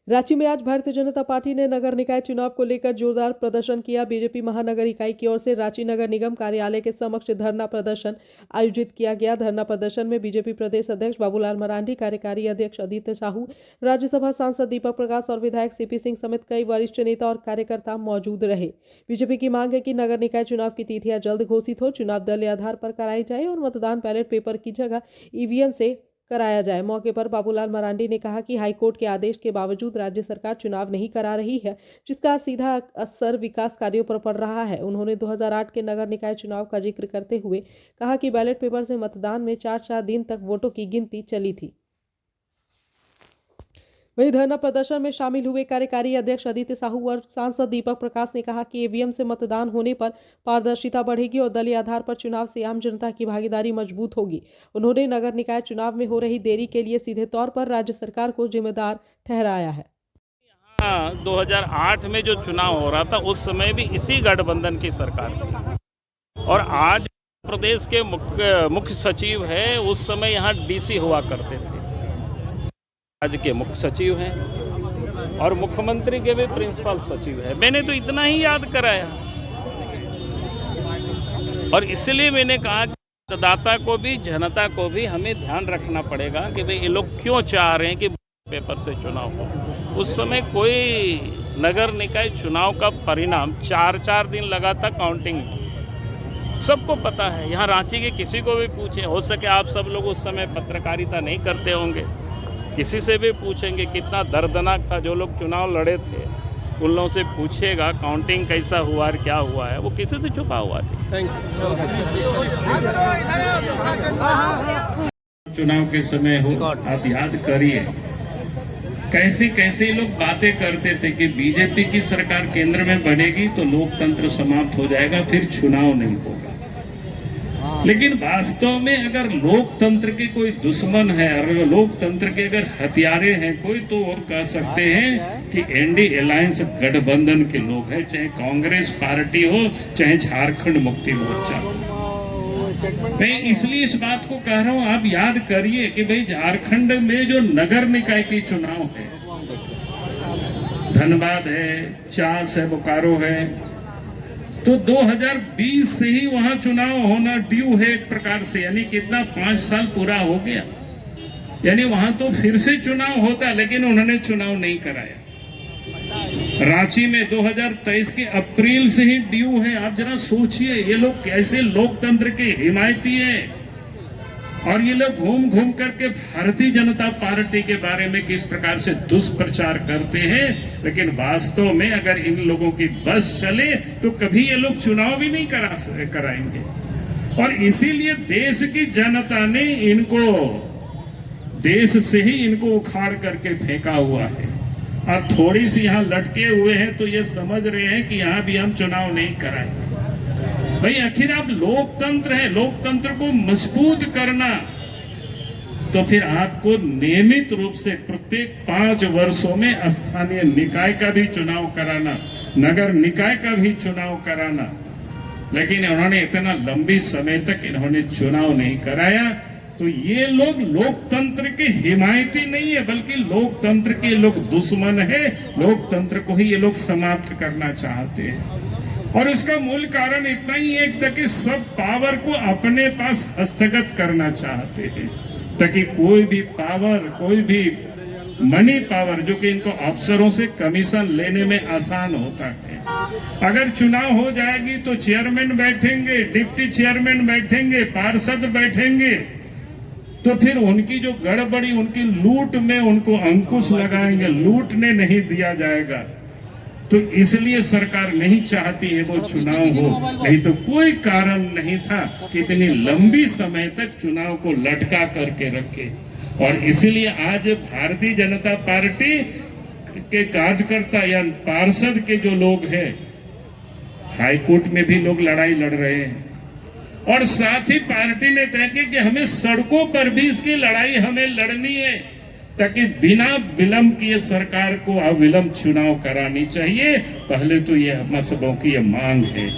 रांची में आज भारतीय जनता पार्टी ने नगर निकाय चुनाव को लेकर जोरदार प्रदर्शन किया। बीजेपी महानगर इकाई की ओर से रांची नगर निगम कार्यालय के समक्ष धरना प्रदर्शन आयोजित किया गया। धरना प्रदर्शन में बीजेपी प्रदेश अध्यक्ष बाबूलाल मरांडी, कार्यकारी अध्यक्ष आदित्य साहू, राज्यसभा सांसद दीपक प्रकाश और विधायक सीपी सिंह समेत कई वरिष्ठ नेता और कार्यकर्ता मौजूद रहे। बीजेपी की मांग है कि नगर निकाय चुनाव की तिथियां जल्द घोषित हो, चुनाव दलीय आधार पर कराई जाए और मतदान बैलेट पेपर की जगह ईवीएम से कराया जाए। मौके पर बाबूलाल मरांडी ने कहा कि हाईकोर्ट के आदेश के बावजूद राज्य सरकार चुनाव नहीं करा रही है, जिसका सीधा असर विकास कार्यों पर पड़ रहा है। उन्होंने 2008 के नगर निकाय चुनाव का जिक्र करते हुए कहा कि बैलेट पेपर से मतदान में 4 दिन तक वोटों की गिनती चली थी। वहीं धरना प्रदर्शन में शामिल हुए कार्यकारी अध्यक्ष आदित्य साहू और सांसद दीपक प्रकाश ने कहा कि ईवीएम से मतदान होने पर पारदर्शिता बढ़ेगी और दलीय आधार पर चुनाव से आम जनता की भागीदारी मजबूत होगी। उन्होंने नगर निकाय चुनाव में हो रही देरी के लिए सीधे तौर पर राज्य सरकार को जिम्मेदार ठहराया है। 2008 में जो चुनाव हो रहा था उस समय भी इसी गठबंधन की सरकार थी और आज प्रदेश के मुख्य सचिव है, उस समय यहाँ डीसी हुआ करते थे, राज्य के मुख्य सचिव हैं और मुख्यमंत्री के भी प्रिंसिपल सचिव हैं। मैंने तो इतना ही याद कराया और इसलिए मैंने कहा कि मतदाता को भी, जनता को भी हमें ध्यान रखना पड़ेगा कि भाई ये लोग क्यों चाह रहे हैं कि पेपर से चुनाव हो। उस समय कोई नगर निकाय चुनाव का परिणाम 4 दिन लगा था काउंटिंग, सबको पता है। यहाँ रांची के किसी को भी पूछे, हो सके आप सब लोग उस समय पत्रकारिता नहीं करते होंगे, किसी से भी पूछेंगे कितना दर्दनाक था। जो लोग चुनाव लड़े थे उन लोगों से पूछेगा काउंटिंग कैसा हुआ और क्या हुआ है, वो किसी से छुपा हुआ नहीं। चुनाव के समय हो, आप याद करिए कैसे कैसे लोग बातें करते थे कि बीजेपी की सरकार केंद्र में बनेगी तो लोकतंत्र समाप्त हो जाएगा, फिर चुनाव नहीं होगा। लेकिन वास्तव में अगर लोकतंत्र के कोई दुश्मन है, अगर लोकतंत्र के अगर हथियारे हैं कोई, तो वो कह सकते हैं कि एनडी अलायंस गठबंधन के लोग हैं, चाहे कांग्रेस पार्टी हो, चाहे झारखंड मुक्ति मोर्चा हो। मैं इसलिए इस बात को कह रहा हूं, आप याद करिए कि भाई झारखंड में जो नगर निकाय की चुनाव है, धनबाद है, चास है, बोकारो है, तो 2020 से ही वहां चुनाव होना ड्यू है एक प्रकार से, यानी कितना 5 साल पूरा हो गया, यानी वहां तो फिर से चुनाव होता, लेकिन उन्होंने चुनाव नहीं कराया। रांची में 2023 के अप्रैल से ही ड्यू है। आप जरा सोचिए ये लोग कैसे लोकतंत्र के हिमायती हैं और ये लोग घूम घूम करके भारतीय जनता पार्टी के बारे में किस प्रकार से दुष्प्रचार करते हैं। लेकिन वास्तव में अगर इन लोगों की बस चले तो कभी ये लोग चुनाव भी नहीं कराएंगे और इसीलिए देश की जनता ने इनको देश से ही इनको उखाड़ करके फेंका हुआ है और थोड़ी सी यहाँ लटके हुए हैं तो ये समझ रहे हैं कि यहाँ भी हम चुनाव नहीं कराएंगे। भाई आखिर आप लोकतंत्र है, लोकतंत्र को मजबूत करना तो फिर आपको नियमित रूप से प्रत्येक 5 वर्षों में स्थानीय निकाय का भी चुनाव कराना, नगर निकाय का भी चुनाव कराना। लेकिन उन्होंने इतना लंबी समय तक इन्होंने चुनाव नहीं कराया, तो ये लोग लोकतंत्र के हिमायती नहीं है बल्कि लोकतंत्र के लोग दुश्मन है। लोकतंत्र को ही ये लोग समाप्त करना चाहते हैं और इसका मूल कारण इतना ही है कि सब पावर को अपने पास हस्तगत करना चाहते हैं, ताकि कोई भी पावर, कोई भी मनी पावर जो कि इनको अफसरों से कमीशन लेने में आसान होता है। अगर चुनाव हो जाएगी तो चेयरमैन बैठेंगे, डिप्टी चेयरमैन बैठेंगे, पार्षद बैठेंगे, तो फिर उनकी जो गड़बड़ी, उनकी लूट में उनको अंकुश लगाएंगे, लूटने नहीं दिया जाएगा। तो इसलिए सरकार नहीं चाहती है वो चुनाव हो, नहीं तो कोई कारण नहीं था कि इतनी लंबी समय तक चुनाव को लटका करके रखे। और इसीलिए आज भारतीय जनता पार्टी के कार्यकर्ता या पार्षद के जो लोग हैं, हाईकोर्ट में भी लोग लड़ाई लड़ रहे हैं और साथ ही पार्टी ने तय किया कि हमें सड़कों पर भी इसकी लड़ाई हमें लड़नी है, ताकि बिना विलंब किए सरकार को अविलंब चुनाव करानी चाहिए। पहले तो ये हम सबों की ये मांग है।